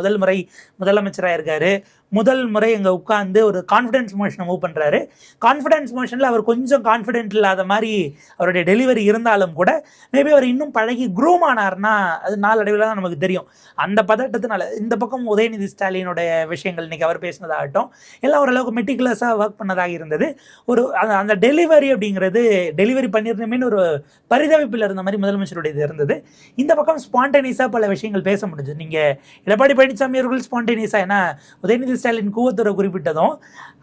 முதல் முறை முதலமைச்சராக இருக்காரு, முதல் முறை இங்கே உட்காந்து ஒரு கான்ஃபிடன்ஸ் மோஷனை மூவ் பண்ணுறாரு. கான்ஃபிடன்ஸ் மோஷனில் அவர் கொஞ்சம் கான்ஃபிடென்ட் இல்லாத மாதிரி அவருடைய டெலிவரி இருந்தாலும் கூட மேபி அவர் இன்னும் பழகி க்ரூம் ஆனார்னா அது நாளடைவில் தான் நமக்கு தெரியும். அந்த பதட்டத்தினால இந்த பக்கம் உதயநிதி ஸ்டாலினுடைய விஷயங்கள் இன்றைக்கி அவர் பேசினதாகட்டும் எல்லாம் ஓரளவுக்கு மெட்டிகுலஸாக ஒர்க் பண்ணதாக இருந்தது. ஒரு அந்த டெலிவரி அப்படிங்கிறது டெலிவரி பண்ணியிருந்தமேனு ஒரு பரிதவிப்பில் இருந்த மாதிரி முதலமைச்சருடைய இது இருந்தது. இந்த பக்கம் ஸ்பான்டேனியஸாக பல விஷயங்கள் பேச முடிஞ்சது. நீங்கள் எடப்பாடி பழனிசாமி அவர்கள் ஸ்பான்டேனியஸாக, ஏன்னா உதயநிதி ஸ்டாலின் கூவத்துறை குறிப்பிட்டதும்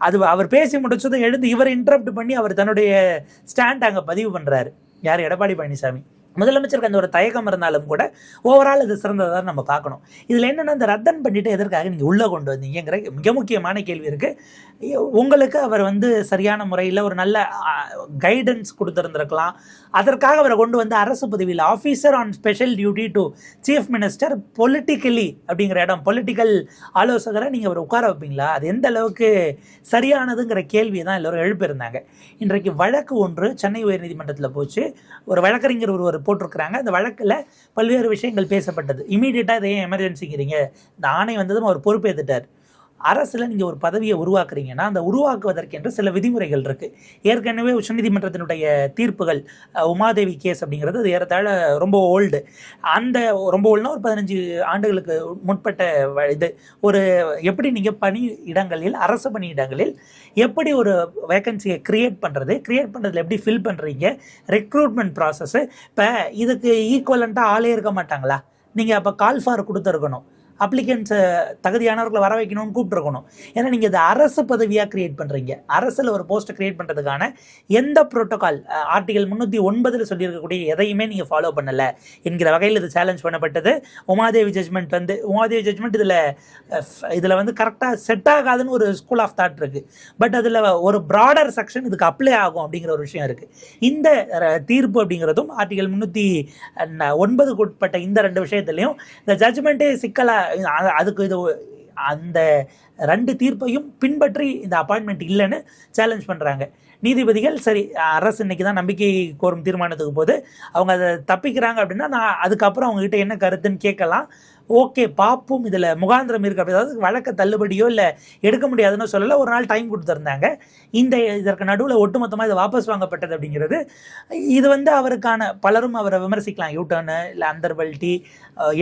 அது அவர் பேசி முடிச்சதும் எழுந்து இவர் இன்டரப்ட் பண்ணி அவர் தன்னுடைய ஸ்டாண்ட் அங்கே பதிவு பண்ணுறாரு. யார்? எடப்பாடி பழனிசாமி. முதலமைச்சருக்கு அந்த ஒரு தயக்கம் இருந்தாலும் கூட ஓவரால் இது சிறந்ததாக நம்ம பார்க்கணும். இதில் என்னென்னா, இந்த ரத்தன் பண்ணிட்டு எதற்காக நீங்கள் உள்ளே கொண்டு வந்தீங்கிற மிக முக்கியமான கேள்வி இருக்குது. உங்களுக்கு அவர் சரியான முறையில் ஒரு நல்ல கைடன்ஸ் கொடுத்துருந்துருக்கலாம். அதற்காக அவரை கொண்டு வந்து அரசு பதவியில் officer on special duty to chief minister politically அப்படிங்கிற இடம், பொலிட்டிக்கல் ஆலோசகரை நீங்கள் அவர் உட்கார வைப்பீங்களா? அது எந்த அளவுக்கு சரியானதுங்கிற கேள்வியை தான் எல்லோரும் எழுப்பியிருந்தாங்க. இன்றைக்கு வழக்கு ஒன்று சென்னை உயர்நீதிமன்றத்தில் போச்சு. ஒரு வழக்கறிஞர் ஒருவர் போட்டிருக்கிறாங்க. அந்த வழக்கில் பல்வேறு விஷயங்கள் பேசப்பட்டது. இமீடியட்டாக இதை ஏன் எமர்ஜென்சிங்கிறீங்க? இந்த ஆணை வந்ததும் அவர் பொறுப்பேற்றுட்டார். அரசில் நீங்கள் ஒரு பதவியை உருவாக்குறீங்கன்னா அந்த உருவாக்குவதற்கென்று சில விதிமுறைகள் இருக்குது. ஏற்கனவே உச்சநீதிமன்றத்தினுடைய தீர்ப்புகள், உமாதேவி கேஸ் அப்படிங்கிறது அது ஏறத்தாழ ரொம்ப ஓல்டு. அந்த ரொம்ப ஓல்டுனா ஒரு 15 ஆண்டுகளுக்கு முற்பட்ட இது. ஒரு எப்படி நீங்கள் பணி இடங்களில், அரசு பணி இடங்களில் எப்படி ஒரு வேக்கன்சியை க்ரியேட் பண்ணுறதுல எப்படி ஃபில் பண்ணுறீங்க, ரெக்ரூட்மெண்ட் ப்ராசஸ்ஸு. இப்போ இதுக்கு ஈக்குவலண்ட்டாக ஆளே இருக்க மாட்டாங்களா? நீங்கள் அப்போ கால் ஃபார் கொடுத்துருக்கணும். அப்ளிகன்ஸை தகுதியானவர்களை வர வைக்கணும்னு கூப்பிட்டுருக்கணும். ஏன்னா நீங்கள் இது அரசு பதவியாக க்ரியேட் பண்ணுறீங்க. அரசில் ஒரு போஸ்ட்டை க்ரியேட் பண்ணுறதுக்கான எந்த ப்ரோட்டோகால் ஆர்டிகல் 309 சொல்லியிருக்கக்கூடிய எதையுமே நீங்கள் ஃபாலோ பண்ணலை என்கிற வகையில் இது சேலஞ்ச் பண்ணப்பட்டது. உமாதேவி ஜட்மெண்ட் இதில் கரெக்டாக செட் ஆகாதுன்னு ஒரு ஸ்கூல் ஆஃப் தாட் இருக்குது. பட் அதில் ஒரு ப்ராடர் செக்ஷன் இதுக்கு அப்ளை ஆகும் அப்படிங்கிற ஒரு விஷயம் இருக்குது. இந்த தீர்ப்பு அப்படிங்கிறதும் ஆர்டிகல் 309 உட்பட்ட இந்த 2 விஷயத்துலையும் இந்த ஜட்மெண்ட்டே சிக்கலாக அதுக்கு இது அந்த 2 தீர்ப்பையும் பின்பற்றி இந்த அப்பாயின்மெண்ட் இல்லைன்னு சேலஞ்ச் பண்ணுறாங்க நீதிபதிகள். சரி, அரசு இன்னைக்கு தான் நம்பிக்கை கோரும் தீர்மானத்துக்கு போது அவங்க அதை தப்பிக்கிறாங்க அப்படின்னா நான் அதுக்கப்புறம் அவங்ககிட்ட என்ன கருத்துன்னு கேட்கலாம். ஓகே, பார்ப்போம் இதில் முகாந்திரம் இருக்குது. அப்படி அதாவது வழக்க தள்ளுபடியோ இல்லை எடுக்க முடியாதுன்னு சொல்லலை. ஒரு நாள் டைம் கொடுத்துருந்தாங்க. இதற்கு நடுவில் ஒட்டுமொத்தமாக இது வாபஸ் வாங்கப்பட்டது அப்படிங்கிறது இது அவருக்கான பலரும் அவரை விமர்சிக்கலாம். யூட்டர்னு இல்லை அந்தர்வல்ட்டி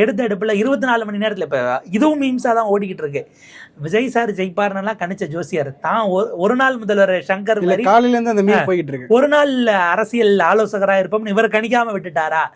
எடுத்த எடுப்பில் 24 மணி நேரத்தில் இப்போ இதுவும் மீம்ஸாக தான் ஓடிக்கிட்டு இருக்கு. விஜய் சார் ஜெயிப்பார்னெல்லாம் கணிச்ச ஜோசியர் தான் ஒரு நாள் முதல்வர் சங்கர் காலையிலேருந்து அந்த மீம் போய்கிட்டு இருக்கு. ஒரு நாள் அரசியல் ஆலோசகராக இருப்போம்னு இவர் கணிக்காமல் விட்டுட்டாரா?